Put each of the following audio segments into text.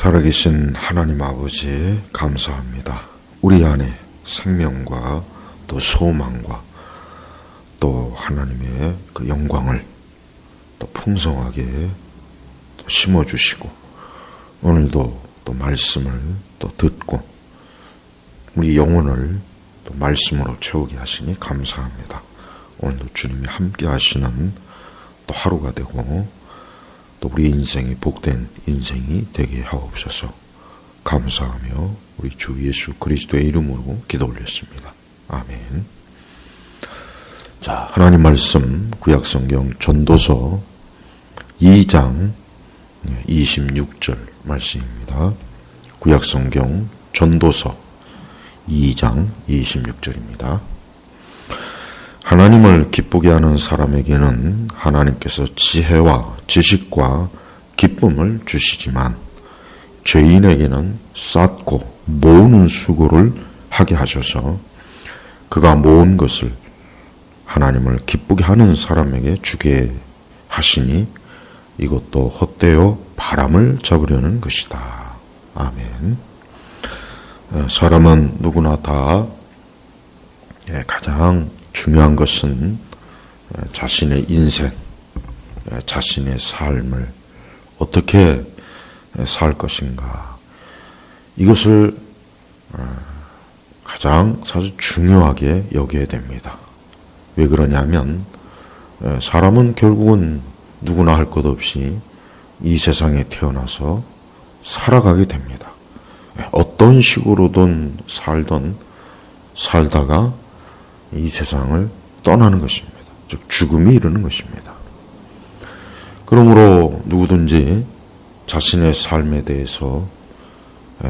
살아계신 하나님 아버지 감사합니다. 우리 안에 생명과 또 소망과 또 하나님의 그 영광을 또 풍성하게 또 심어주시고 오늘도 또 말씀을 또 듣고 우리 영혼을 또 말씀으로 채우게 하시니 감사합니다. 오늘도 주님이 함께 하시는 또 하루가 되고 또 우리 인생이 복된 인생이 되게 하옵소서. 감사하며 우리 주 예수 그리스도의 이름으로 기도 올렸습니다. 아멘. 자, 하나님 말씀 구약성경 전도서 2장 26절 말씀입니다. 구약성경 전도서 2장 26절입니다. 하나님을 기쁘게 하는 사람에게는 하나님께서 지혜와 지식과 기쁨을 주시지만 죄인에게는 쌓고 모으는 수고를 하게 하셔서 그가 모은 것을 하나님을 기쁘게 하는 사람에게 주게 하시니 이것도 헛되어 바람을 잡으려는 것이다. 아멘. 사람은 누구나 다 가장 중요한 것은 자신의 인생, 자신의 삶을 어떻게 살 것인가. 이것을 가장 사실 중요하게 여겨야 됩니다. 왜 그러냐면 사람은 결국은 누구나 할 것 없이 이 세상에 태어나서 살아가게 됩니다. 어떤 식으로든 살다가 이 세상을 떠나는 것입니다. 즉 죽음이 이르는 것입니다. 그러므로 누구든지 자신의 삶에 대해서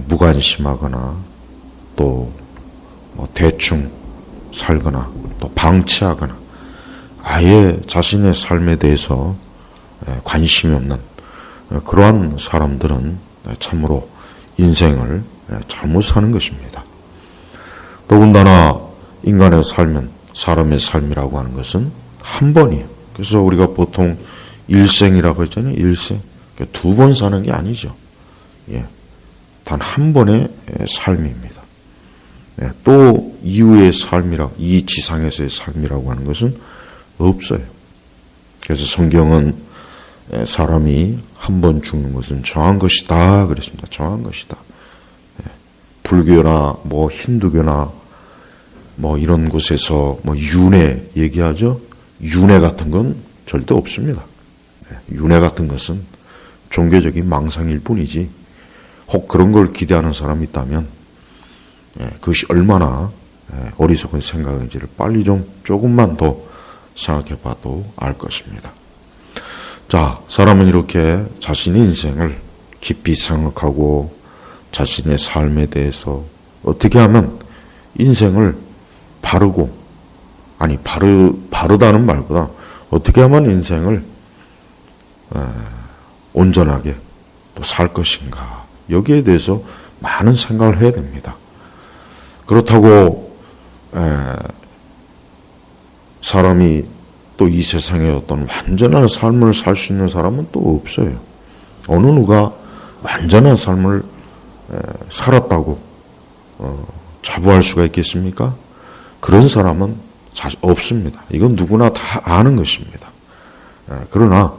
무관심하거나 또 대충 살거나 또 방치하거나 아예 자신의 삶에 대해서 관심이 없는 그러한 사람들은 참으로 인생을 잘못 사는 것입니다. 더군다나 인간의 삶은 사람의 삶이라고 하는 것은 한 번이에요. 그래서 우리가 보통 일생이라고 했잖아요. 일생. 두 번 사는 게 아니죠. 단 한 번의 삶입니다. 또 이후의 삶이라고, 이 지상에서의 삶이라고 하는 것은 없어요. 그래서 성경은 사람이 한 번 죽는 것은 정한 것이다 그랬습니다. 정한 것이다. 불교나 힌두교나 이런 곳에서 윤회 얘기하죠. 윤회 같은 건 절대 없습니다. 윤회 같은 것은 종교적인 망상일 뿐이지 혹 그런 걸 기대하는 사람이 있다면 그것이 얼마나 어리석은 생각인지를 빨리 조금만 더 생각해 봐도 알 것입니다. 자, 사람은 이렇게 자신의 인생을 깊이 생각하고 자신의 삶에 대해서 어떻게 하면 인생을 바르고, 바르다는 말보다 어떻게 하면 인생을 온전하게 또 살 것인가. 여기에 대해서 많은 생각을 해야 됩니다. 그렇다고 사람이 또 이 세상에 어떤 완전한 삶을 살 수 있는 사람은 또 없어요. 어느 누가 완전한 삶을 살았다고 자부할 수가 있겠습니까? 그런 사람은 사실 없습니다. 이건 누구나 다 아는 것입니다. 그러나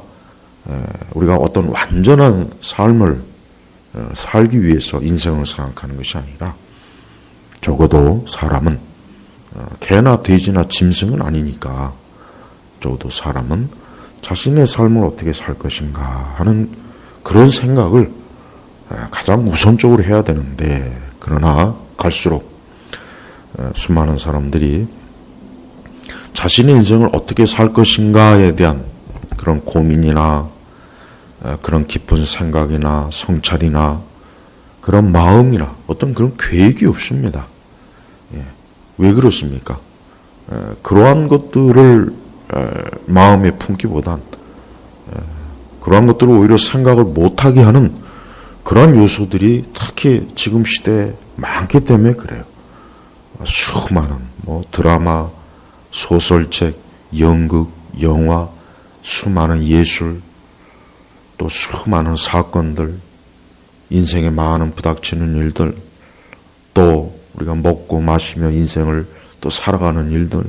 우리가 어떤 완전한 삶을 살기 위해서 인생을 생각하는 것이 아니라 적어도 사람은 개나 돼지나 짐승은 아니니까 적어도 사람은 자신의 삶을 어떻게 살 것인가 하는 그런 생각을 가장 우선적으로 해야 되는데 그러나 갈수록 수많은 사람들이 자신의 인생을 어떻게 살 것인가에 대한 그런 고민이나 그런 깊은 생각이나 성찰이나 그런 마음이나 어떤 그런 계획이 없습니다. 왜 그렇습니까? 그러한 것들을 마음에 품기보단 그러한 것들을 오히려 생각을 못하게 하는 그런 요소들이 특히 지금 시대에 많기 때문에 그래요. 수많은 드라마, 소설책, 연극, 영화, 수많은 예술, 또 수많은 사건들, 인생에 많은 부닥치는 일들, 또 우리가 먹고 마시며 인생을 또 살아가는 일들,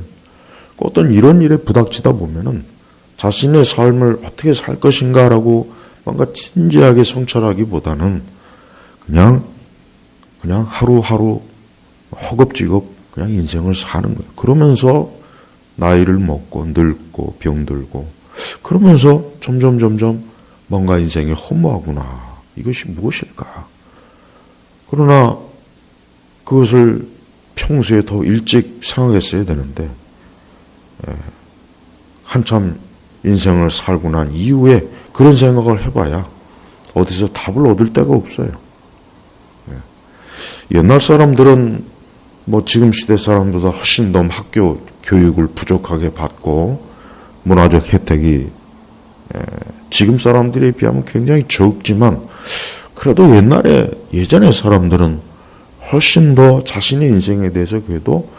어떤 이런 일에 부닥치다 보면은 자신의 삶을 어떻게 살 것인가라고 뭔가 진지하게 성찰하기보다는 그냥 하루하루 허겁지겁 그냥 인생을 사는 거예요. 그러면서 나이를 먹고 늙고 병들고 그러면서 점점 뭔가 인생이 허무하구나. 이것이 무엇일까? 그러나 그것을 평소에 더 일찍 생각했어야 되는데 한참 인생을 살고 난 이후에 그런 생각을 해봐야 어디서 답을 얻을 데가 없어요. 옛날 사람들은 뭐 지금 시대 사람보다 훨씬 더 학교 교육을 부족하게 받고 문화적 혜택이 지금 사람들에 비하면 굉장히 적지만 그래도 예전의 사람들은 훨씬 더 자신의 인생에 대해서 그래도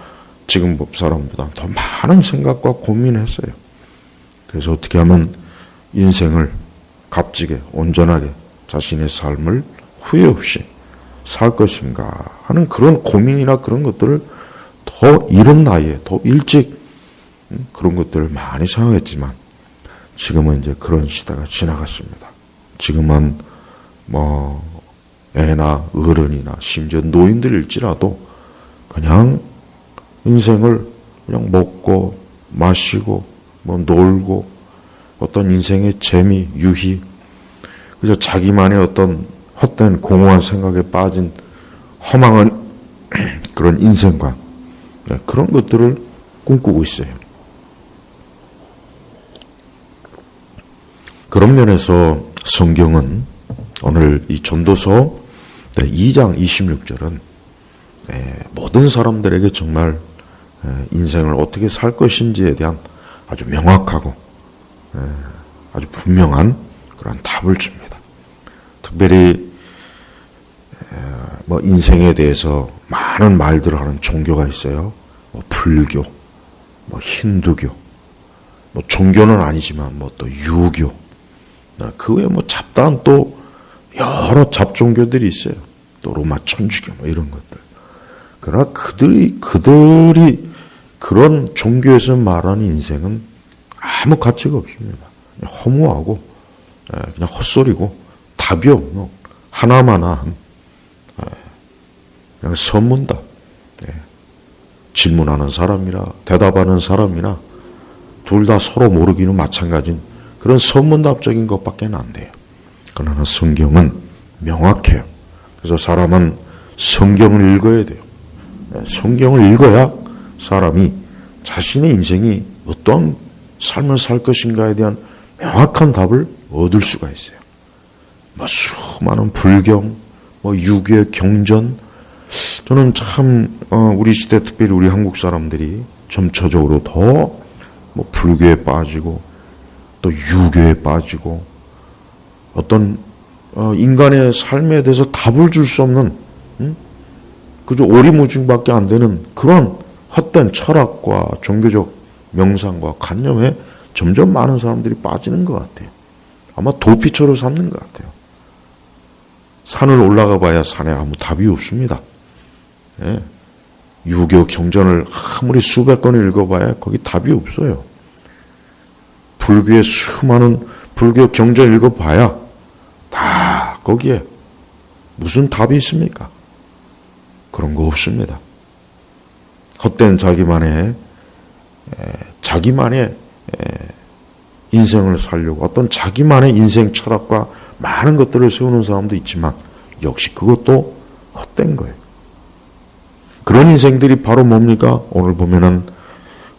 지금 사람보다 더 많은 생각과 고민을 했어요. 그래서 어떻게 하면 인생을 값지게 온전하게 자신의 삶을 후회 없이 살 것인가 하는 그런 고민이나 그런 것들을 더 이른 나이에 더 일찍 그런 것들을 많이 생각했지만 지금은 이제 그런 시대가 지나갔습니다. 지금은 뭐 애나 어른이나 심지어 노인들일지라도 그냥 인생을 그냥 먹고 마시고 뭐 놀고 어떤 인생의 재미, 유희 그저 자기만의 어떤 헛된 공허한 생각에 빠진 허망한 그런 인생관 그런 것들을 꿈꾸고 있어요. 그런 면에서 성경은 오늘 이 전도서 2장 26절은 모든 사람들에게 정말 인생을 어떻게 살 것인지에 대한 아주 명확하고 아주 분명한 그런 답을 줍니다. 특별히 뭐 인생에 대해서 많은 말들을 하는 종교가 있어요. 뭐 불교, 뭐 힌두교, 뭐 종교는 아니지만 뭐 또 유교, 그 외에 뭐 잡다한 또 여러 잡종교들이 있어요. 또 로마 천주교 뭐 이런 것들. 그러나 그들이 그런 종교에서 말하는 인생은 아무 가치가 없습니다. 허무하고 그냥 헛소리고 답이 없는 하나만한 그냥 선문답. 질문하는 사람이나 대답하는 사람이나 둘 다 서로 모르기는 마찬가지인 그런 선문답적인 것밖에 안 돼요. 그러나 성경은 명확해요. 그래서 사람은 성경을 읽어야 돼요. 성경을 읽어야 사람이 자신의 인생이 어떤 삶을 살 것인가에 대한 명확한 답을 얻을 수가 있어요. 뭐 수많은 불경, 뭐 유교의 경전, 저는 참 우리 시대 특별히 우리 한국 사람들이 점차적으로 더 뭐 불교에 빠지고 또 유교에 빠지고 어떤 인간의 삶에 대해서 답을 줄 수 없는 그저 오리무중밖에 안 되는 그런 헛된 철학과 종교적 명상과 관념에 점점 많은 사람들이 빠지는 것 같아요. 아마 도피처로 삼는 것 같아요. 산을 올라가 봐야 산에 아무 답이 없습니다. 유교 경전을 아무리 수백 권을 읽어봐야 거기 답이 없어요. 불교의 수많은 불교 경전 읽어봐야 다 거기에 무슨 답이 있습니까? 그런 거 없습니다. 헛된 자기만의 인생을 살려고 어떤 자기만의 인생 철학과 많은 것들을 세우는 사람도 있지만 역시 그것도 헛된 거예요. 그런 인생들이 바로 뭡니까? 오늘 보면은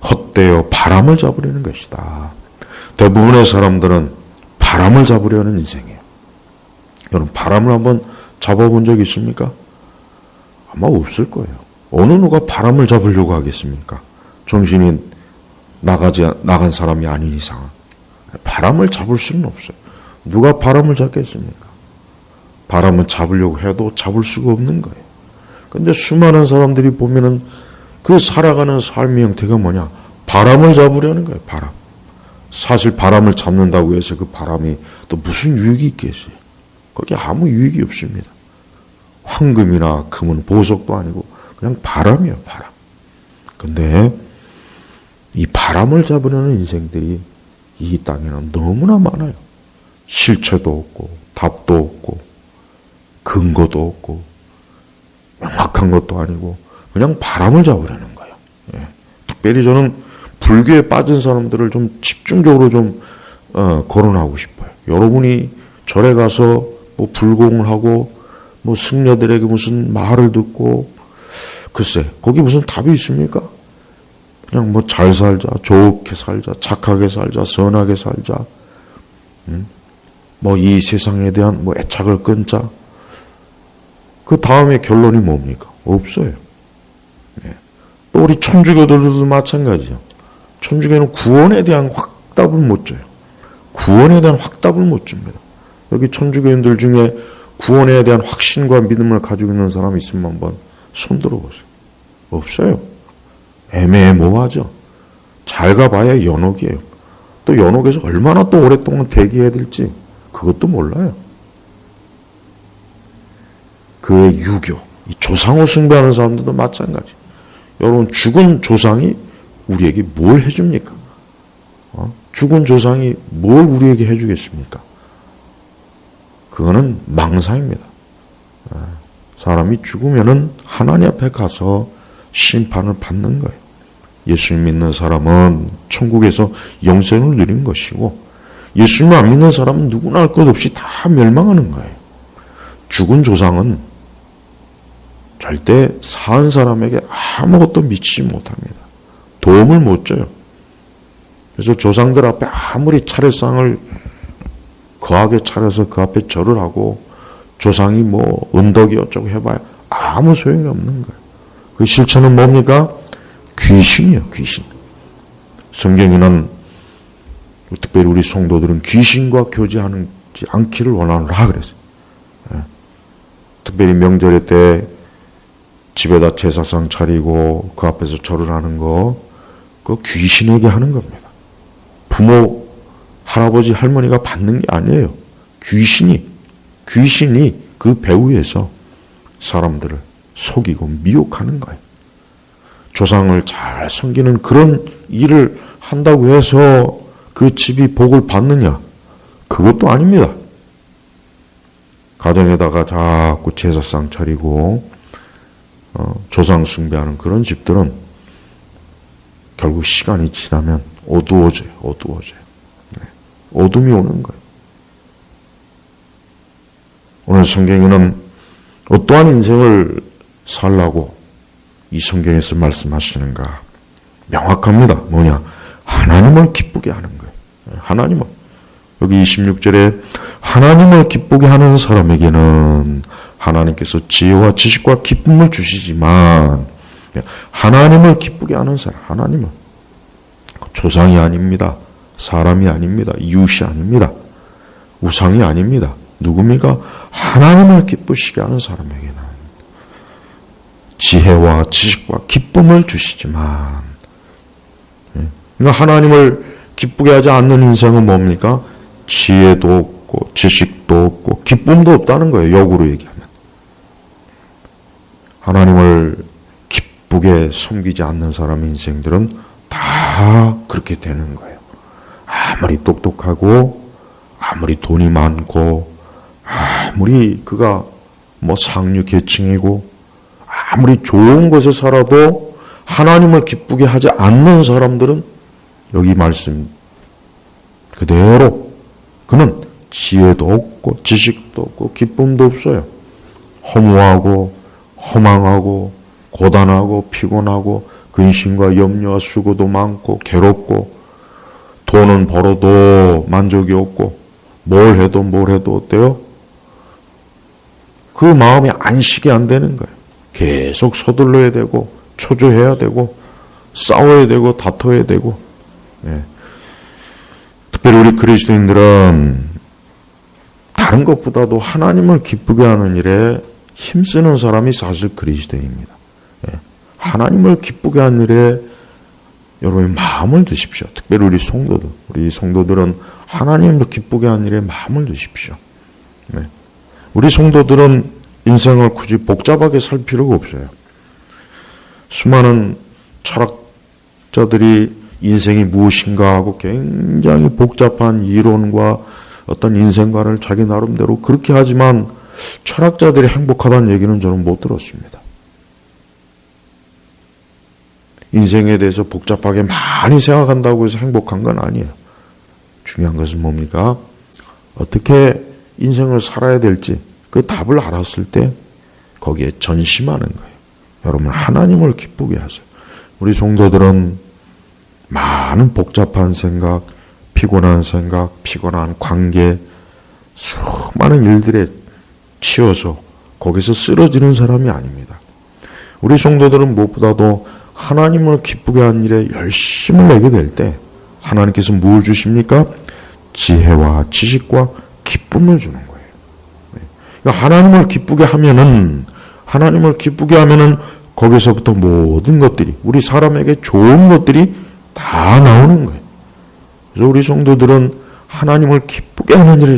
헛되어 바람을 잡으려는 것이다. 대부분의 사람들은 바람을 잡으려는 인생이에요. 여러분 바람을 한번 잡아본 적 있습니까? 아마 없을 거예요. 어느 누가 바람을 잡으려고 하겠습니까? 정신이 나간 사람이 아닌 이상 바람을 잡을 수는 없어요. 누가 바람을 잡겠습니까? 바람은 잡으려고 해도 잡을 수가 없는 거예요. 근데 수많은 사람들이 보면은 그 살아가는 삶의 형태가 뭐냐? 바람을 잡으려는 거예요. 바람. 사실 바람을 잡는다고 해서 그 바람이 또 무슨 유익이 있겠어요? 거기 아무 유익이 없습니다. 황금이나 금은 보석도 아니고 그냥 바람이에요, 바람. 근데 이 바람을 잡으려는 인생들이 이 땅에는 너무나 많아요. 실체도 없고 답도 없고 근거도 없고 명확한 것도 아니고 그냥 바람을 잡으려는 거예요. 예. 특별히 저는 불교에 빠진 사람들을 좀 집중적으로 좀 거론하고 싶어요. 여러분이 절에 가서 뭐 불공을 하고 뭐 승려들에게 무슨 말을 듣고 글쎄 거기 무슨 답이 있습니까? 그냥 뭐 잘 살자, 좋게 살자, 착하게 살자, 선하게 살자, 뭐 이 세상에 대한 뭐 애착을 끊자. 그 다음에 결론이 뭡니까? 없어요. 네. 또 우리 천주교들도 마찬가지죠. 천주교는 구원에 대한 확답을 못 줘요. 구원에 대한 확답을 못 줍니다. 여기 천주교인들 중에 구원에 대한 확신과 믿음을 가지고 있는 사람이 있으면 한번 손 들어보세요. 없어요. 애매모호하죠. 잘 가봐야 연옥이에요. 또 연옥에서 얼마나 또 오랫동안 대기해야 될지 그것도 몰라요. 그의 유교, 이 조상을 숭배하는 사람들도 마찬가지. 여러분 죽은 조상이 우리에게 뭘 해줍니까? 죽은 조상이 뭘 우리에게 해주겠습니까? 그거는 망상입니다. 사람이 죽으면은 하나님 앞에 가서 심판을 받는 거예요. 예수님 믿는 사람은 천국에서 영생을 누린 것이고 예수님 안 믿는 사람은 누구나 할 것 없이 다 멸망하는 거예요. 죽은 조상은 절대 산 사람에게 아무것도 미치지 못합니다. 도움을 못 줘요. 그래서 조상들 앞에 아무리 차례상을 거하게 차려서 그 앞에 절을 하고 조상이 뭐 은덕이 어쩌고 해봐야 아무 소용이 없는 거예요. 그 실체는 뭡니까? 귀신이에요, 귀신. 성경에는 특별히 우리 성도들은 귀신과 교제하지 않기를 원하노라 그랬어요. 특별히 명절 때 집에다 제사상 차리고 그 앞에서 절을 하는 거, 그거 귀신에게 하는 겁니다. 부모, 할아버지, 할머니가 받는 게 아니에요. 귀신이 그 배후에서 사람들을 속이고 미혹하는 거예요. 조상을 잘 섬기는 그런 일을 한다고 해서 그 집이 복을 받느냐? 그것도 아닙니다. 가정에다가 자꾸 제사상 차리고 조상 숭배하는 그런 집들은 결국 시간이 지나면 어두워져요. 네. 어둠이 오는 거예요. 오늘 성경에는 어떠한 인생을 살라고 이 성경에서 말씀하시는가? 명확합니다. 뭐냐? 하나님을 기쁘게 하는 거예요. 하나님을. 여기 26절에 하나님을 기쁘게 하는 사람에게는 하나님께서 지혜와 지식과 기쁨을 주시지만 하나님을 기쁘게 하는 사람, 하나님은 조상이 아닙니다. 사람이 아닙니다. 이웃이 아닙니다. 우상이 아닙니다. 누굽니까? 하나님을 기쁘시게 하는 사람에게는 지혜와 지식과 기쁨을 주시지만, 그러니까 하나님을 기쁘게 하지 않는 인생은 뭡니까? 지혜도 없고 지식도 없고 기쁨도 없다는 거예요. 역으로 얘기하면. 하나님을 기쁘게 섬기지 않는 사람의 인생들은 다 그렇게 되는 거예요. 아무리 똑똑하고 아무리 돈이 많고 아무리 그가 뭐 상류 계층이고 아무리 좋은 곳에 살아도 하나님을 기쁘게 하지 않는 사람들은 여기 말씀 그대로 그는 지혜도 없고 지식도 없고 기쁨도 없어요. 허무하고 허망하고 고단하고 피곤하고 근심과 염려와 수고도 많고 괴롭고 돈은 벌어도 만족이 없고 뭘 해도 어때요? 그 마음이 안식이 안 되는 거예요. 계속 서둘러야 되고 초조해야 되고 싸워야 되고 다퉈야 되고. 네. 특별히 우리 그리스도인들은 다른 것보다도 하나님을 기쁘게 하는 일에 힘쓰는 사람이 사실 그리스도인입니다. 네. 하나님을 기쁘게 하는 일에 여러분이 마음을 두십시오. 특별히 우리 성도들은 하나님을 기쁘게 하는 일에 마음을 두십시오. 네. 우리 성도들은 인생을 굳이 복잡하게 살 필요가 없어요. 수많은 철학자들이 인생이 무엇인가 하고 굉장히 복잡한 이론과 어떤 인생관을 자기 나름대로 그렇게 하지만 철학자들이 행복하다는 얘기는 저는 못 들었습니다. 인생에 대해서 복잡하게 많이 생각한다고 해서 행복한 건 아니에요. 중요한 것은 뭡니까? 어떻게 인생을 살아야 될지 그 답을 알았을 때 거기에 전심하는 거예요. 여러분, 하나님을 기쁘게 하세요. 우리 성도들은 많은 복잡한 생각, 피곤한 생각, 피곤한 관계, 수많은 일들에 치여서 거기서 쓰러지는 사람이 아닙니다. 우리 성도들은 무엇보다도 하나님을 기쁘게 하는 일에 열심을 내게 될 때 하나님께서 무엇을 주십니까? 지혜와 지식과 기쁨을 주는 거예요. 그러니까 하나님을 기쁘게 하면은 거기서부터 모든 것들이, 우리 사람에게 좋은 것들이 다 나오는 거예요. 그래서 우리 성도들은 하나님을 기쁘게 하는 일에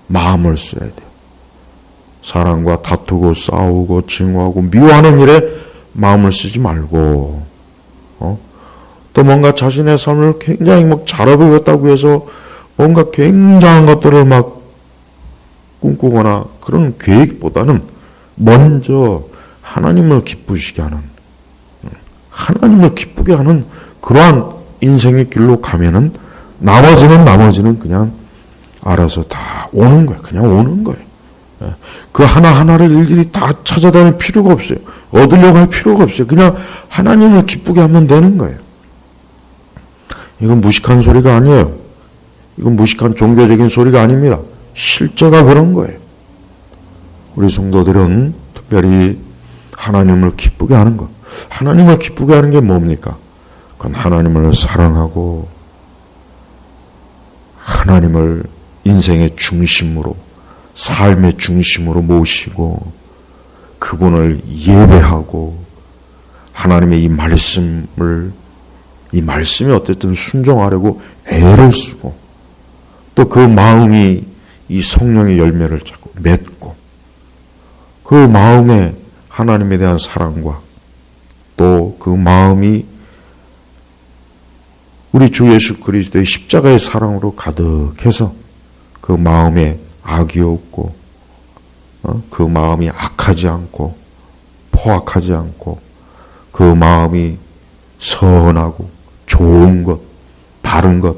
마음을 써야 돼요. 사람과 다투고 싸우고 증오하고 미워하는 일에 마음을 쓰지 말고, 또 뭔가 자신의 삶을 굉장히 막 잘해보겠다고 해서 뭔가 굉장한 것들을 막 꿈꾸거나 그런 계획보다는 먼저 하나님을 기쁘시게 하는, 하나님을 기쁘게 하는 그러한 인생의 길로 가면은 나머지는 그냥 알아서 다 오는 거예요. 그냥 오는 거예요. 그 하나하나를 일일이 다 찾아다닐 필요가 없어요. 얻으려고 할 필요가 없어요. 그냥 하나님을 기쁘게 하면 되는 거예요. 이건 무식한 소리가 아니에요. 이건 무식한 종교적인 소리가 아닙니다. 실제가 그런 거예요. 우리 성도들은 특별히 하나님을 기쁘게 하는 것. 하나님을 기쁘게 하는 게 뭡니까? 그건 하나님을 사랑하고 하나님을 인생의 중심으로, 삶의 중심으로 모시고 그분을 예배하고 하나님의 이 말씀이 어쨌든 순종하려고 애를 쓰고 또 그 마음이 이 성령의 열매를 자꾸 맺고 그 마음에 하나님에 대한 사랑과 또 그 마음이 우리 주 예수 그리스도의 십자가의 사랑으로 가득해서 그 마음에 악이 없고 그 마음이 악하지 않고 포악하지 않고 그 마음이 선하고 좋은 것, 바른 것,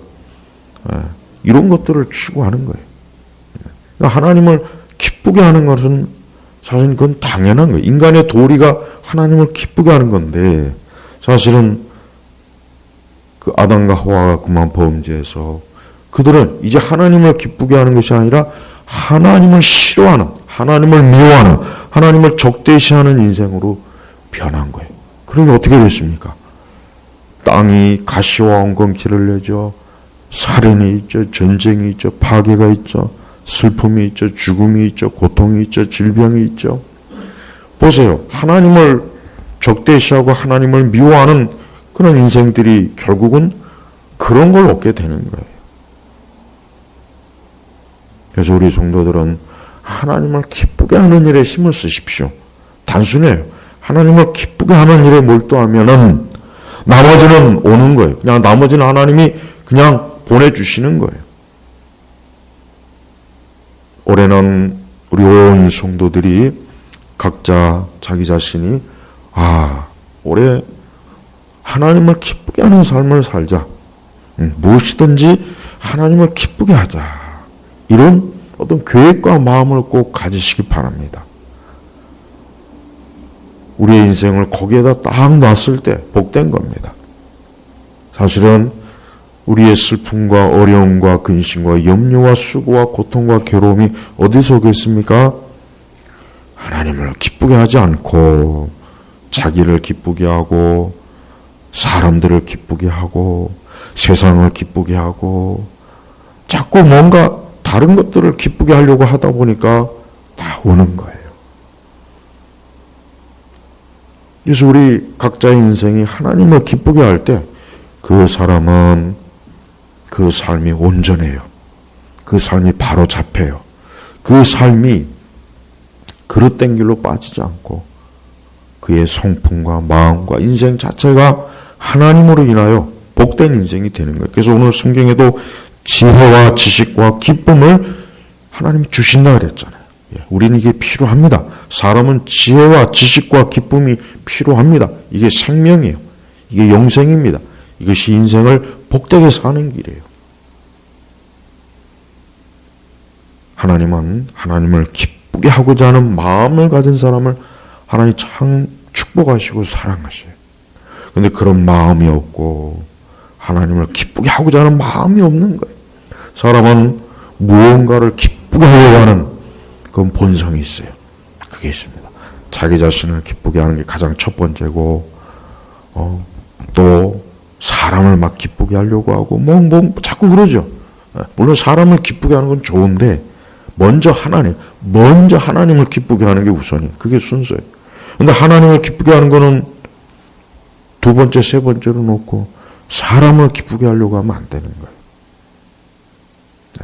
이런 것들을 추구하는 거예요. 하나님을 기쁘게 하는 것은 사실 그건 당연한 거예요. 인간의 도리가 하나님을 기쁘게 하는 건데 사실은 그 아담과 하와가 그만 범죄해서 그들은 이제 하나님을 기쁘게 하는 것이 아니라 하나님을 싫어하는, 하나님을 미워하는, 하나님을 적대시하는 인생으로 변한 거예요. 그러면 어떻게 됐습니까? 땅이 가시와 엉겅퀴를 내죠. 살인이 있죠. 전쟁이 있죠. 파괴가 있죠. 슬픔이 있죠. 죽음이 있죠. 고통이 있죠. 질병이 있죠. 보세요. 하나님을 적대시하고 하나님을 미워하는 그런 인생들이 결국은 그런 걸 얻게 되는 거예요. 그래서 우리 성도들은 하나님을 기쁘게 하는 일에 힘을 쓰십시오. 단순해요. 하나님을 기쁘게 하는 일에 몰두하면은 나머지는 오는 거예요. 그냥 나머지는 하나님이 그냥 보내주시는 거예요. 올해는 우리 온 성도들이 각자 자기 자신이 올해 하나님을 기쁘게 하는 삶을 살자. 무엇이든지 하나님을 기쁘게 하자. 이런 어떤 계획과 마음을 꼭 가지시기 바랍니다. 우리의 인생을 거기에다 딱 놨을 때 복된 겁니다. 사실은 우리의 슬픔과 어려움과 근심과 염려와 수고와 고통과 괴로움이 어디서 오겠습니까? 하나님을 기쁘게 하지 않고 자기를 기쁘게 하고 사람들을 기쁘게 하고 세상을 기쁘게 하고 자꾸 뭔가 다른 것들을 기쁘게 하려고 하다 보니까 다 오는 거예요. 그래서 우리 각자의 인생이 하나님을 기쁘게 할 때 그 사람은 그 삶이 온전해요. 그 삶이 바로 잡혀요. 그 삶이 그릇된 길로 빠지지 않고 그의 성품과 마음과 인생 자체가 하나님으로 인하여 복된 인생이 되는 거예요. 그래서 오늘 성경에도 지혜와 지식과 기쁨을 하나님이 주신다 그랬잖아요. 우리는 이게 필요합니다. 사람은 지혜와 지식과 기쁨이 필요합니다. 이게 생명이에요. 이게 영생입니다. 이것이 인생을 복되게 사는 길이에요. 하나님은 하나님을 기쁘게 하고자 하는 마음을 가진 사람을 하나님 참 축복하시고 사랑하셔요. 그런데 그런 마음이 없고 하나님을 기쁘게 하고자 하는 마음이 없는 거예요. 사람은 무언가를 기쁘게 하려고 하는 그런 본성이 있어요. 그게 있습니다. 자기 자신을 기쁘게 하는 게 가장 첫 번째고, 또 사람을 막 기쁘게 하려고 하고 자꾸 그러죠. 물론 사람을 기쁘게 하는 건 좋은데 먼저 하나님을 기쁘게 하는 게 우선이에요. 그게 순서예요. 근데 하나님을 기쁘게 하는 거는 두 번째, 세 번째로 놓고 사람을 기쁘게 하려고 하면 안 되는 거예요.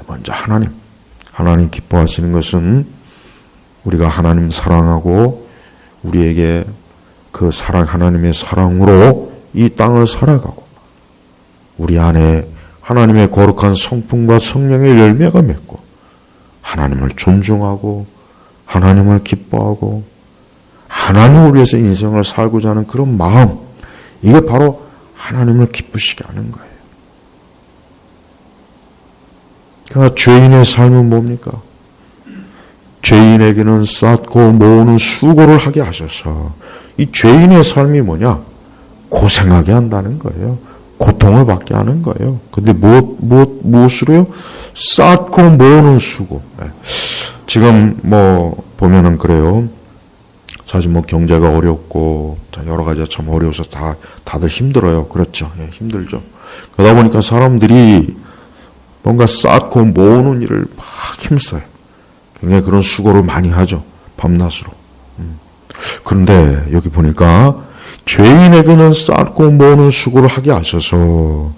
먼저 하나님 기뻐하시는 것은 우리가 하나님 사랑하고 우리에게 그 하나님의 사랑으로 이 땅을 살아가고 우리 안에 하나님의 거룩한 성품과 성령의 열매가 맺고 하나님을 존중하고 하나님을 기뻐하고 하나님을 위해서 인생을 살고자 하는 그런 마음, 이게 바로 하나님을 기쁘시게 하는 거예요. 그러나 죄인의 삶은 뭡니까? 죄인에게는 쌓고 모으는 수고를 하게 하셔서 이 죄인의 삶이 뭐냐? 고생하게 한다는 거예요. 고통을 받게 하는 거예요. 근데 무엇으로요? 쌓고 모으는 수고. 지금 보면은 그래요. 사실 경제가 어렵고 여러 가지가 참 어려워서 다들 힘들어요. 그렇죠. 힘들죠. 그러다 보니까 사람들이 뭔가 쌓고 모으는 일을 막 힘써요. 굉장히 그런 수고를 많이 하죠. 밤낮으로. 그런데 여기 보니까 죄인에게는 쌓고 모으는 수고를 하게 하셔서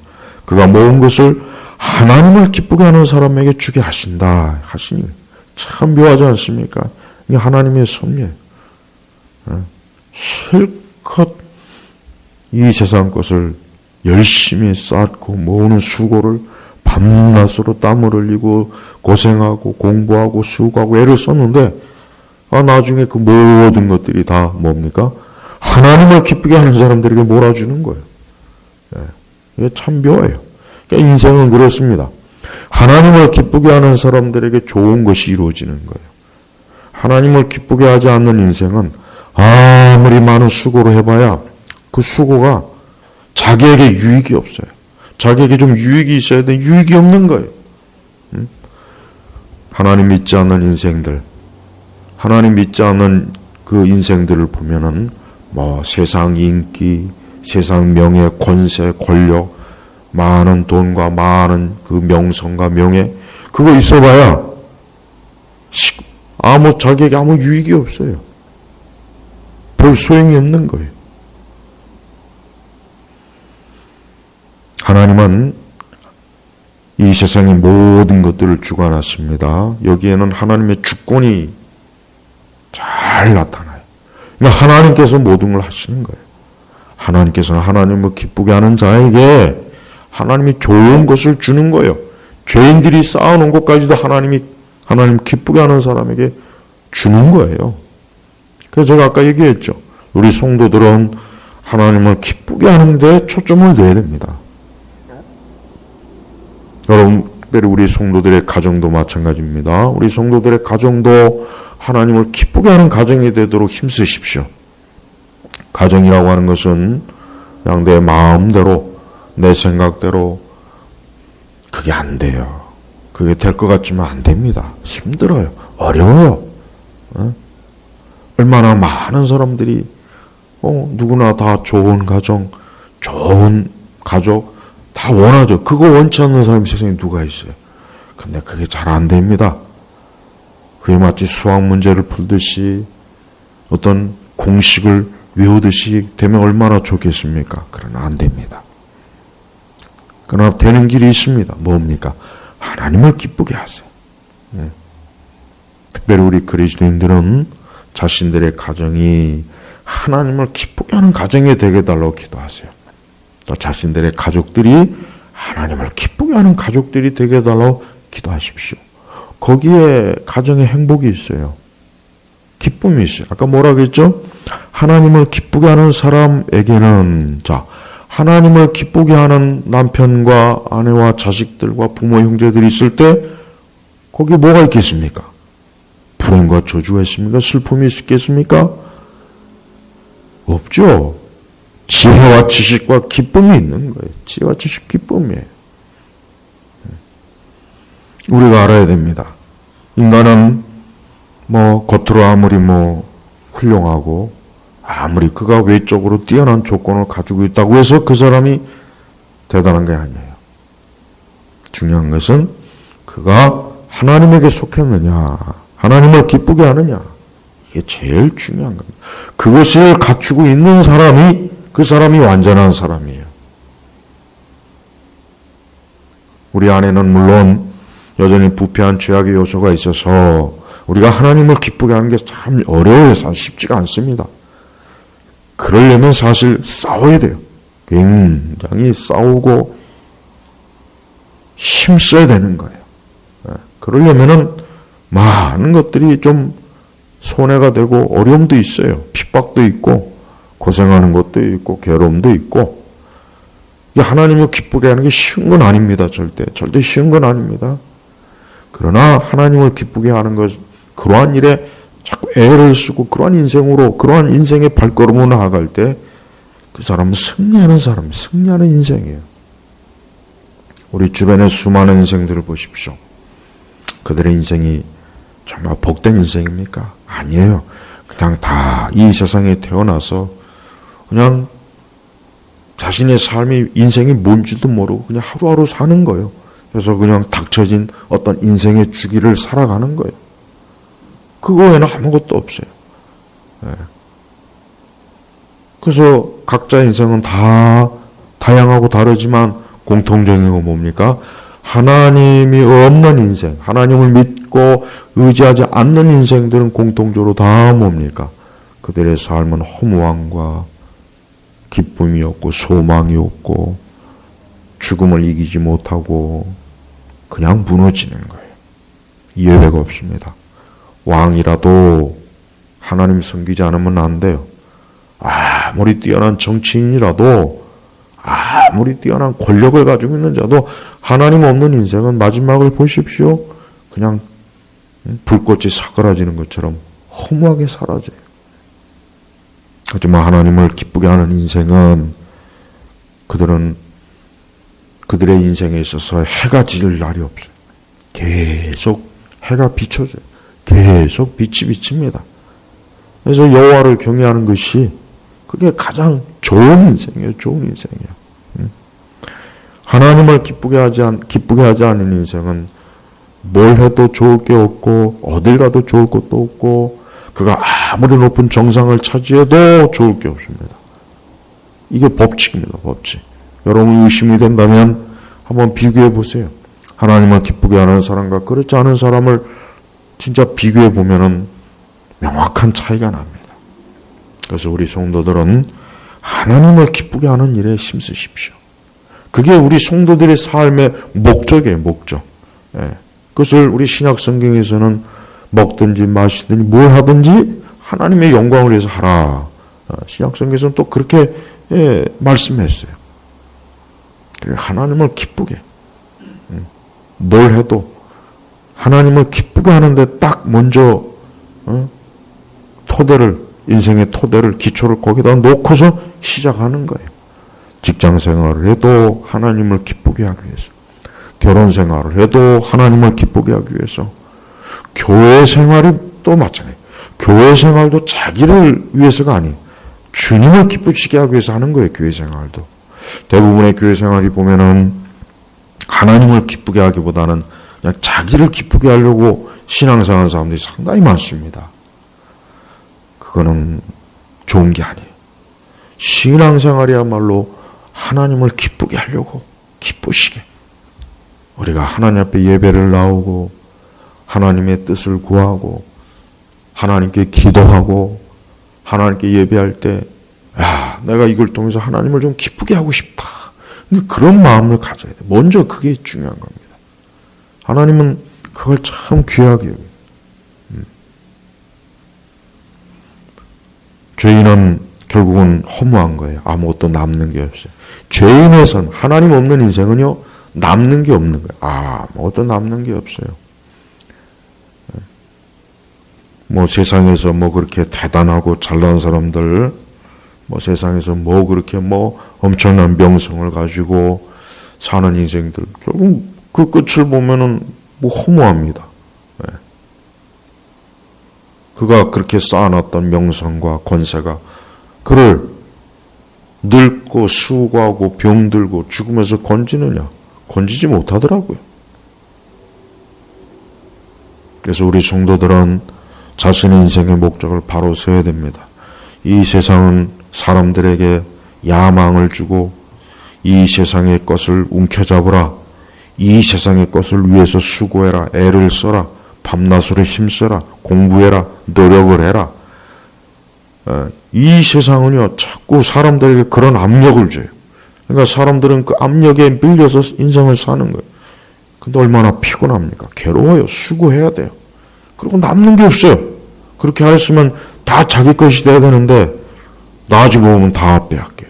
그가 모은 것을 하나님을 기쁘게 하는 사람에게 주게 하신다 하시니 참 묘하지 않습니까? 이게 하나님의 섭리예요. 실컷 이 세상 것을 열심히 쌓고 모으는 수고를 밤낮으로 땀을 흘리고 고생하고 공부하고 수고하고 애를 썼는데 나중에 그 모든 것들이 다 뭡니까? 하나님을 기쁘게 하는 사람들에게 몰아주는 거예요. 이게 참 묘해요. 그러니까 인생은 그렇습니다. 하나님을 기쁘게 하는 사람들에게 좋은 것이 이루어지는 거예요. 하나님을 기쁘게 하지 않는 인생은 아무리 많은 수고를 해봐야 그 수고가 자기에게 유익이 없어요. 자기에게 좀 유익이 있어야 되는데 유익이 없는 거예요. 하나님 믿지 않는 인생들, 하나님 믿지 않는 그 인생들을 보면은 세상 인기, 세상 명예, 권세, 권력, 많은 돈과 많은 그 명성과 명예, 그거 있어봐야 자기에게 아무 유익이 없어요. 별 소용이 없는 거예요. 하나님은 이 세상의 모든 것들을 주관하십니다. 여기에는 하나님의 주권이 잘 나타나요. 그러니까 하나님께서 모든 걸 하시는 거예요. 하나님께서는 하나님을 기쁘게 하는 자에게 하나님이 좋은 것을 주는 거예요. 죄인들이 쌓아놓은 것까지도 하나님 기쁘게 하는 사람에게 주는 거예요. 그래서 제가 아까 얘기했죠. 우리 성도들은 하나님을 기쁘게 하는 데 초점을 둬야 됩니다. 여러분, 특별히 우리 성도들의 가정도 마찬가지입니다. 우리 성도들의 가정도 하나님을 기쁘게 하는 가정이 되도록 힘쓰십시오. 가정이라고 하는 것은 그냥 내 마음대로, 내 생각대로 그게 안 돼요. 그게 될 것 같지만 안 됩니다. 힘들어요. 어려워요. 얼마나 많은 사람들이 누구나 다 좋은 가정, 좋은 가족 다 원하죠. 그거 원치 않는 사람이 세상에 누가 있어요. 근데 그게 잘 안 됩니다. 그게 마치 수학 문제를 풀듯이 어떤 공식을 외우듯이 되면 얼마나 좋겠습니까? 그러나 안 됩니다. 그러나 되는 길이 있습니다. 뭡니까? 하나님을 기쁘게 하세요. 특별히 우리 그리스도인들은 자신들의 가정이 하나님을 기쁘게 하는 가정이 되게 해달라고 기도하세요. 또 자신들의 가족들이 하나님을 기쁘게 하는 가족들이 되게 해달라고 기도하십시오. 거기에 가정의 행복이 있어요. 기쁨이 있어요. 아까 뭐라고 했죠? 하나님을 기쁘게 하는 사람에게는, 자, 하나님을 기쁘게 하는 남편과 아내와 자식들과 부모 형제들이 있을 때 거기 뭐가 있겠습니까? 불행과 저주가 있습니까? 슬픔이 있겠습니까? 없죠. 지혜와 지식과 기쁨이 있는 거예요. 지혜와 지식, 기쁨이에요. 우리가 알아야 됩니다. 인간은 겉으로 아무리 훌륭하고 아무리 그가 외적으로 뛰어난 조건을 가지고 있다고 해서 그 사람이 대단한 게 아니에요. 중요한 것은 그가 하나님에게 속했느냐, 하나님을 기쁘게 하느냐, 이게 제일 중요한 겁니다. 그것을 갖추고 있는 사람이 그 사람이 완전한 사람이에요. 우리 안에는 물론 여전히 부패한 죄악의 요소가 있어서 우리가 하나님을 기쁘게 하는 게 참 어려워요. 사실 쉽지가 않습니다. 그러려면 사실 싸워야 돼요. 굉장히 싸우고 힘써야 되는 거예요. 그러려면은 많은 것들이 좀 손해가 되고 어려움도 있어요. 핍박도 있고 고생하는 것도 있고 괴로움도 있고. 이게 하나님을 기쁘게 하는 게 쉬운 건 아닙니다. 절대 쉬운 건 아닙니다. 그러나 하나님을 기쁘게 하는 것, 그러한 일에 자꾸 애를 쓰고 그러한 인생으로, 그러한 인생의 발걸음으로 나아갈 때 그 사람은 승리하는 사람, 승리하는 인생이에요. 우리 주변의 수많은 인생들을 보십시오. 그들의 인생이 정말 복된 인생입니까? 아니에요. 그냥 다 이 세상에 태어나서 그냥 자신의 삶이, 인생이 뭔지도 모르고 그냥 하루하루 사는 거예요. 그래서 그냥 닥쳐진 어떤 인생의 주기를 살아가는 거예요. 그거 외에는 아무것도 없어요. 네. 그래서 각자의 인생은 다 다양하고 다르지만 공통적인 건 뭡니까? 하나님이 없는 인생, 하나님을 믿고 의지하지 않는 인생들은 공통적으로 다 뭡니까? 그들의 삶은 허무함과 기쁨이 없고 소망이 없고 죽음을 이기지 못하고 그냥 무너지는 거예요. 예외가 없습니다. 왕이라도 하나님 섬기지 않으면 안 돼요. 아무리 뛰어난 정치인이라도, 아무리 뛰어난 권력을 가지고 있는 자도 하나님 없는 인생은 마지막을 보십시오. 그냥 불꽃이 사그라지는 것처럼 허무하게 사라져요. 하지만 하나님을 기쁘게 하는 인생은 그들의 인생에 있어서 해가 질 날이 없어요. 계속 해가 비춰져요. 계속 빛이 비칩니다. 그래서 여호와를 경외하는 것이 그게 가장 좋은 인생이에요. 좋은 인생이에요. 하나님을 기쁘게 하지 않은 인생은 뭘 해도 좋을 게 없고 어딜 가도 좋을 것도 없고 그가 아무리 높은 정상을 차지해도 좋을 게 없습니다. 이게 법칙입니다. 법칙. 여러분 의심이 된다면 한번 비교해 보세요. 하나님을 기쁘게 하는 사람과 그렇지 않은 사람을 진짜 비교해 보면은 명확한 차이가 납니다. 그래서 우리 성도들은 하나님을 기쁘게 하는 일에 힘쓰십시오. 그게 우리 성도들의 삶의 목적이에요. 목적. 그것을 우리 신약 성경에서는 먹든지 마시든지 뭘 하든지 하나님의 영광을 위해서 하라. 신약 성경에서는 또 그렇게 말씀했어요. 하나님을 기쁘게 뭘 해도 하나님을 기쁘게 하는데 딱 먼저 인생의 토대를, 기초를 거기다 놓고서 시작하는 거예요. 직장 생활을 해도 하나님을 기쁘게 하기 위해서, 결혼 생활을 해도 하나님을 기쁘게 하기 위해서, 교회 생활이 또 마찬가지예요. 교회 생활도 자기를 위해서가 아니에요. 주님을 기쁘시게 하기 위해서 하는 거예요. 교회 생활도. 대부분의 교회 생활이 보면은 하나님을 기쁘게 하기보다는 그냥 자기를 기쁘게 하려고 신앙생활하는 사람들이 상당히 많습니다. 그거는 좋은 게 아니에요. 신앙생활이야말로 하나님을 기쁘게 하려고, 기쁘시게. 우리가 하나님 앞에 예배를 나오고 하나님의 뜻을 구하고 하나님께 기도하고 하나님께 예배할 때 야, 내가 이걸 통해서 하나님을 좀 기쁘게 하고 싶다. 그런 마음을 가져야 돼. 먼저 그게 중요한 겁니다. 하나님은 그걸 참 귀하게 여겨요. 죄인은 결국은 허무한 거예요. 아무것도 남는 게 없어요. 죄인의 삶, 하나님 없는 인생은요, 남는 게 없는 거예요. 아무것도 남는 게 없어요. 뭐 세상에서 뭐 그렇게 대단하고 잘난 사람들, 뭐 세상에서 뭐 그렇게 뭐 엄청난 명성을 가지고 사는 인생들, 결국 그 끝을 보면은 뭐 허무합니다. 그가 그렇게 쌓아놨던 명성과 권세가 그를 늙고 수고하고 병들고 죽음에서 건지느냐? 건지지 못하더라고요. 그래서 우리 성도들은 자신의 인생의 목적을 바로 세워야 됩니다. 이 세상은 사람들에게 야망을 주고 이 세상의 것을 움켜잡으라. 이 세상의 것을 위해서 수고해라. 애를 써라. 밤낮으로 힘써라. 공부해라. 노력을 해라. 이 세상은요, 자꾸 사람들에게 그런 압력을 줘요. 그러니까 사람들은 그 압력에 밀려서 인생을 사는 거예요. 근데 얼마나 피곤합니까? 괴로워요. 수고해야 돼요. 그리고 남는 게 없어요. 그렇게 하였으면 다 자기 것이 돼야 되는데 나중에 보면 다 빼앗겨요.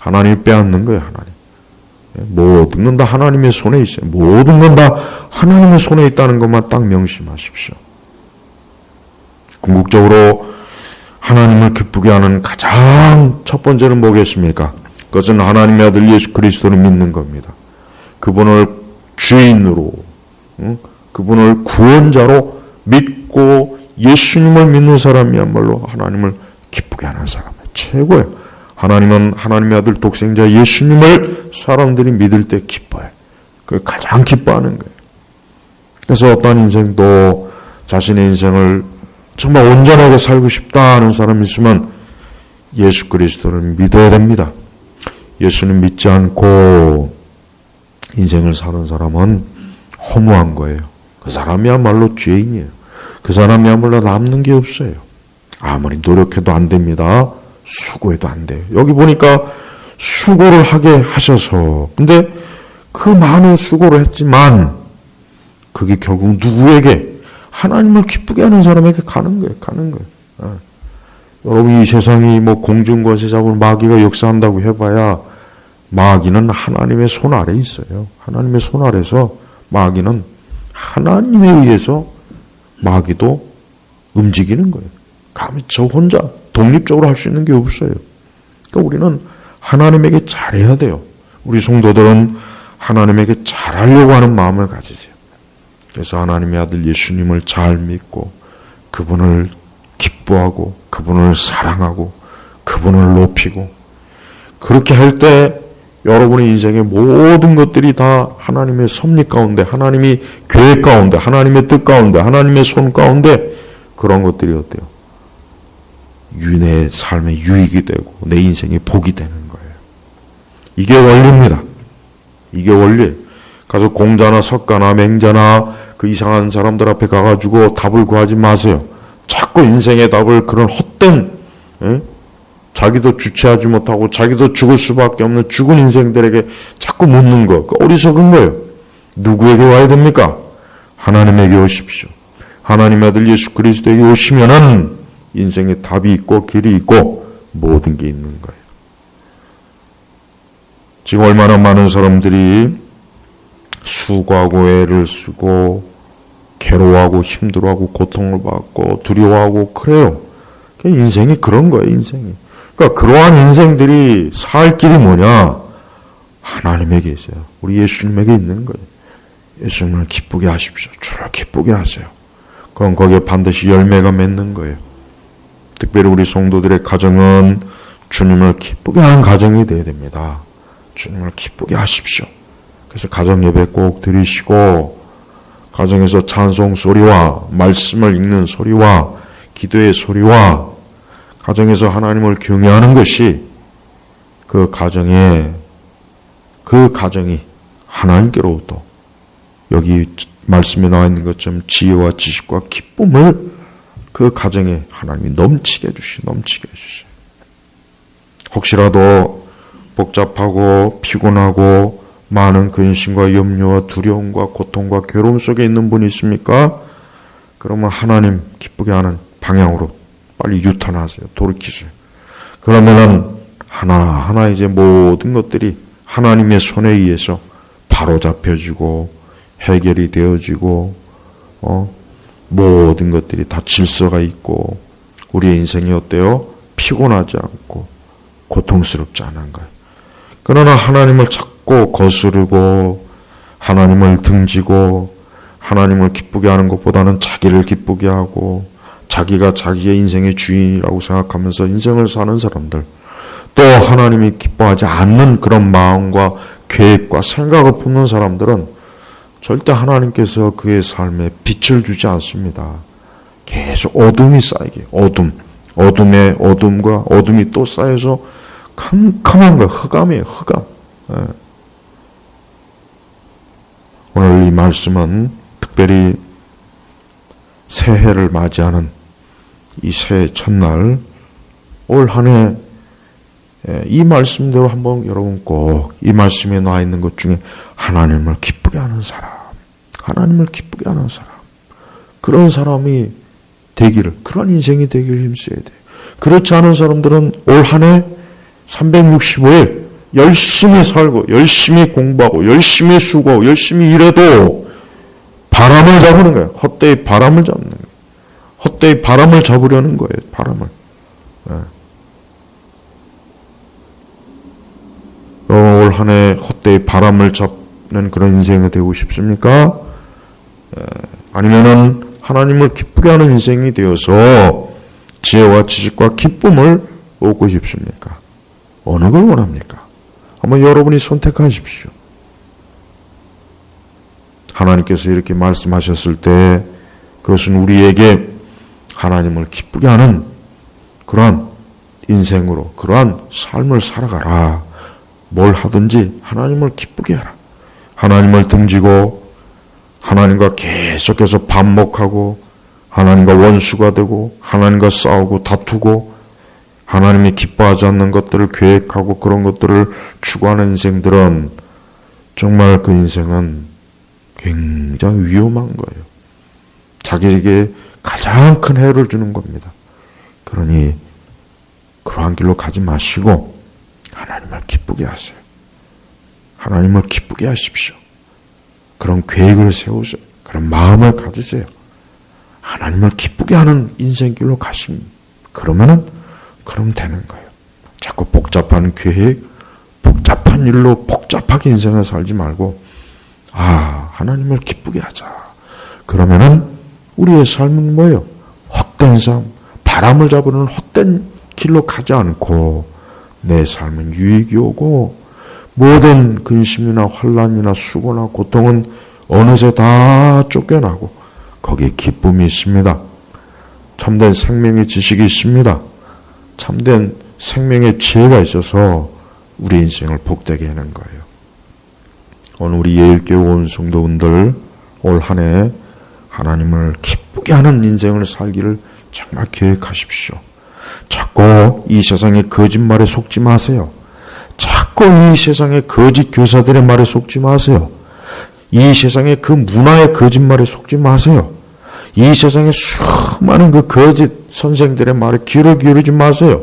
하나님이 빼앗는 거예요. 하나님. 모든 건 다 하나님의 손에 있어요. 모든 건 다 하나님의 손에 있다는 것만 딱 명심하십시오. 궁극적으로 하나님을 기쁘게 하는 가장 첫 번째는 뭐겠습니까? 그것은 하나님의 아들 예수 그리스도를 믿는 겁니다. 그분을 주인으로, 그분을 구원자로 믿고 예수님을 믿는 사람이야말로 하나님을 기쁘게 하는 사람이에요. 최고예요. 하나님은 하나님의 아들 독생자 예수님을 사람들이 믿을 때 기뻐해요. 그걸 가장 기뻐하는 거예요. 그래서 어떤 인생도 자신의 인생을 정말 온전하게 살고 싶다 하는 사람이 있으면 예수 그리스도를 믿어야 됩니다. 예수는 믿지 않고 인생을 사는 사람은 허무한 거예요. 그 사람이야말로 죄인이에요. 그 사람이야말로 남는 게 없어요. 아무리 노력해도 안 됩니다. 수고해도 안 돼요. 여기 보니까 수고를 하게 하셔서, 근데 그 많은 수고를 했지만 그게 결국 누구에게? 하나님을 기쁘게 하는 사람에게 가는 거예요. 여러분, 이 세상이 뭐 공중권세 잡은 마귀가 역사한다고 해봐야 마귀는 하나님의 손 아래 있어요. 하나님의 손 아래서 마귀는 하나님에 의해서 마귀도 움직이는 거예요. 감히 저 혼자 독립적으로 할 수 있는 게 없어요. 그러니까 우리는 하나님에게 잘해야 돼요. 우리 성도들은 하나님에게 잘하려고 하는 마음을 가지세요. 그래서 하나님의 아들 예수님을 잘 믿고 그분을 기뻐하고 그분을 사랑하고 그분을 높이고 그렇게 할 때 여러분의 인생의 모든 것들이 다 하나님의 섭리 가운데, 하나님이 계획 가운데, 하나님의 뜻 가운데, 하나님의 손 가운데 그런 것들이 어때요? 내 삶의 유익이 되고 내 인생의 복이 되는 거예요. 이게 원리입니다. 이게 원리. 가서 공자나 석가나 맹자나 그 이상한 사람들 앞에 가가지고 답을 구하지 마세요. 자꾸 인생의 답을 그런 헛된, 자기도 주체하지 못하고 자기도 죽을 수밖에 없는 죽은 인생들에게 자꾸 묻는 거, 그 어리석은 거예요. 누구에게 와야 됩니까? 하나님에게 오십시오. 하나님의 아들 예수 그리스도에게 오시면은 인생에 답이 있고 길이 있고 모든 게 있는 거예요. 지금 얼마나 많은 사람들이 수고하고 애를 쓰고 괴로워하고 힘들어하고 고통을 받고 두려워하고 그래요. 인생이 그런 거예요. 인생이. 그러니까 그러한 인생들이 살 길이 뭐냐? 하나님에게 있어요. 우리 예수님에게 있는 거예요. 예수님을 기쁘게 하십시오. 주를 기쁘게 하세요. 그럼 거기에 반드시 열매가 맺는 거예요. 특별히 우리 성도들의 가정은 주님을 기쁘게 하는 가정이 되어야 됩니다. 주님을 기쁘게 하십시오. 그래서 가정 예배 꼭 드리시고 가정에서 찬송 소리와 말씀을 읽는 소리와 기도의 소리와 가정에서 하나님을 경외하는 것이 그 가정이 하나님께로부터 여기 말씀에 나와 있는 것처럼 지혜와 지식과 기쁨을 그 가정에 하나님이 넘치게 해주셔요. 혹시라도 복잡하고 피곤하고 많은 근심과 염려와 두려움과 고통과 괴로움 속에 있는 분이 있습니까? 그러면 하나님 기쁘게 하는 방향으로 빨리 유턴하세요. 돌이키세요. 그러면은 하나하나 이제 모든 것들이 하나님의 손에 의해서 바로잡혀지고 해결이 되어지고 모든 것들이 다 질서가 있고 우리의 인생이 어때요? 피곤하지 않고 고통스럽지 않은 거예요. 그러나 하나님을 자꾸 거스르고 하나님을 등지고 하나님을 기쁘게 하는 것보다는 자기를 기쁘게 하고 자기가 자기의 인생의 주인이라고 생각하면서 인생을 사는 사람들, 또 하나님이 기뻐하지 않는 그런 마음과 계획과 생각을 품는 사람들은 절대 하나님께서 그의 삶에 빛을 주지 않습니다. 계속 어둠이 쌓이게, 어둠에 어둠과 어둠이 또 쌓여서 캄캄한 거예요. 흑암이에요. 흑암. 오늘 이 말씀은 특별히 새해를 맞이하는 이 새해 첫날 올 한 해 이 말씀대로 한번 여러분 꼭 이 말씀에 나와 있는 것 중에 하나님을 기쁘게 하는 사람, 하나님을 기쁘게 하는 사람, 그런 사람이 되기를, 그런 인생이 되기를 힘써야 돼요. 그렇지 않은 사람들은 올 한 해 365일 열심히 살고 열심히 공부하고 열심히 수고하고 열심히 일해도 바람을 잡는 거예요. 헛되이 바람을 잡는 거예요. 헛되이 바람을 잡으려는 거예요. 바람을. 올 한 해 헛되이 바람을 잡는 그런 인생이 되고 싶습니까? 아니면은 하나님을 기쁘게 하는 인생이 되어서 지혜와 지식과 기쁨을 얻고 싶습니까? 어느 걸 원합니까? 한번 여러분이 선택하십시오. 하나님께서 이렇게 말씀하셨을 때 그것은 우리에게 하나님을 기쁘게 하는 그러한 인생으로, 그러한 삶을 살아가라. 뭘 하든지 하나님을 기쁘게 하라. 하나님을 등지고 하나님과 계속해서 반목하고 하나님과 원수가 되고 하나님과 싸우고 다투고 하나님이 기뻐하지 않는 것들을 계획하고 그런 것들을 추구하는 인생들은 정말 그 인생은 굉장히 위험한 거예요. 자기에게 가장 큰 해를 주는 겁니다. 그러니 그러한 길로 가지 마시고 하나님을 기쁘게 하세요. 하나님을 기쁘게 하십시오. 그런 계획을 세우세요. 그런 마음을 가지세요. 하나님을 기쁘게 하는 인생길로 가시면 그러면 되는 거예요. 자꾸 복잡한 계획, 복잡한 일로 복잡하게 인생을 살지 말고 하나님을 기쁘게 하자. 그러면은 우리의 삶은 뭐예요? 헛된 삶, 바람을 잡으는 헛된 길로 가지 않고 내 삶은 유익이 오고 모든 근심이나 환난이나 수고나 고통은 어느새 다 쫓겨나고 거기에 기쁨이 있습니다. 참된 생명의 지식이 있습니다. 참된 생명의 지혜가 있어서 우리 인생을 복되게 하는 거예요. 오늘 우리 예일교회 온 성도분들 올 한 해 하나님을 기쁘게 하는 인생을 살기를 정말 계획하십시오. 자꾸 이 세상의 거짓말에 속지 마세요. 자꾸 이 세상의 거짓 교사들의 말에 속지 마세요. 이 세상의 그 문화의 거짓말에 속지 마세요. 이 세상의 수많은 그 거짓 선생들의 말에 귀를 기울이지 마세요.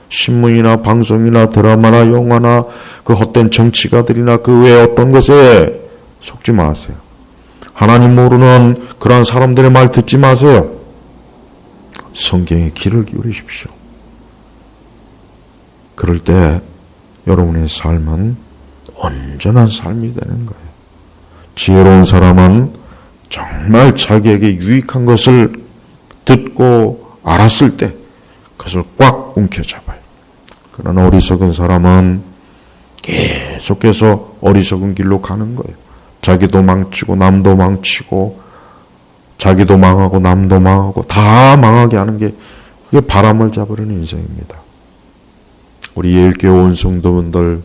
신문이나 방송이나 드라마나 영화나 그 헛된 정치가들이나 그 외에 어떤 것에 속지 마세요. 하나님 모르는 그러한 사람들의 말 듣지 마세요. 성경에 귀를 기울이십시오. 그럴 때 여러분의 삶은 온전한 삶이 되는 거예요. 지혜로운 사람은 정말 자기에게 유익한 것을 듣고 알았을 때 그것을 꽉 움켜잡아요. 그러나 어리석은 사람은 계속해서 어리석은 길로 가는 거예요. 자기도 망치고 남도 망치고 자기도 망하고 남도 망하고 다 망하게 하는 게 그게 바람을 잡으려는 인생입니다. 우리 예일교회 온 성도분들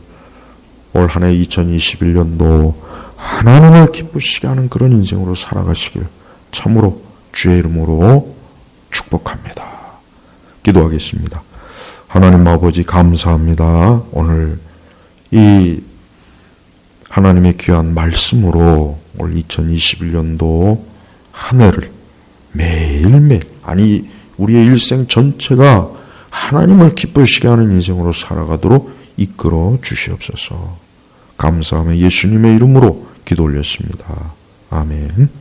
올 한 해 2021년도 하나님을 기쁘시게 하는 그런 인생으로 살아가시길 참으로 주의 이름으로 축복합니다. 기도하겠습니다. 하나님 아버지 감사합니다. 오늘 이 하나님의 귀한 말씀으로 올 2021년도 한 해를 매일매일, 아니 우리의 일생 전체가 하나님을 기쁘시게 하는 인생으로 살아가도록 이끌어 주시옵소서. 감사하며 예수님의 이름으로 기도 올렸습니다. 아멘.